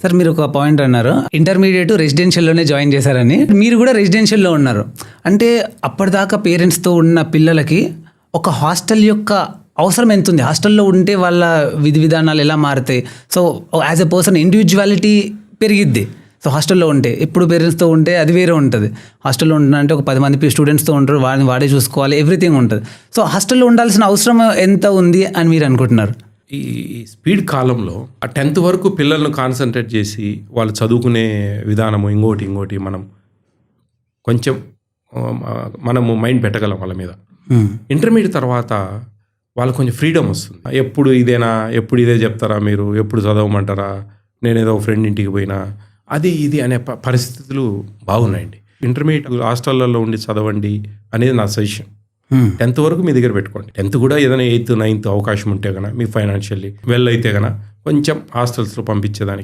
Sir మీరు ఒక point అన్నారు, ఇంటర్మీడియట్ రెసిడెన్షియల్లోనే జాయిన్ చేశారని. మీరు కూడా రెసిడెన్షియల్లో ఉన్నారు అంటే అప్పటిదాకా పేరెంట్స్తో ఉన్న పిల్లలకి ఒక హాస్టల్ యొక్క అవసరం ఎంత ఉంది, హాస్టల్లో ఉంటే వాళ్ళ విధి విధానాలు ఎలా మారుతాయి, so as a person individuality పెరిగిద్ది. సో హాస్టల్లో ఉంటే ఇప్పుడు పేరెంట్స్తో ఉంటే అది వేరే ఉంటుంది. హాస్టల్లో ఉంటున్నారంటే ఒక 10 మంది స్టూడెంట్స్తో ఉంటారు, వాడిని వాడే చూసుకోవాలి, ఎవ్రీథింగ్ ఉంటుంది. సో హాస్టల్లో ఉండాల్సిన అవసరం ఎంత ఉంది అని మీరు అనుకుంటున్నారు? ఈ స్పీడ్ కాలంలో ఆ 10th వరకు పిల్లలను కాన్సన్ట్రేట్ చేసి వాళ్ళు చదువుకునే విధానము ఇంకోటి మనం కొంచెం మనము మైండ్ పెట్టగలం వాళ్ళ మీద. ఇంటర్మీడియట్ తర్వాత వాళ్ళకు కొంచెం ఫ్రీడమ్ వస్తుంది. ఎప్పుడు ఇదే చెప్తారా మీరు, ఎప్పుడు చదవమంటారా, నేనేదో ఫ్రెండ్ ఇంటికి పోయినా అది ఇది అనే పరిస్థితులు బాగున్నాయండి. ఇంటర్మీడియట్ హాస్టల్లో ఉండి చదవండి అనేది నా సజెషన్. 10th వరకు మీ దగ్గర పెట్టుకోండి. 10th కూడా ఏదైనా 8th 9th అవకాశం ఉంటే కనుక మీ ఫైనాన్షియల్లీ వెల్ అయితే కనుక కొంచెం హాస్టల్స్లో పంపించేదానికి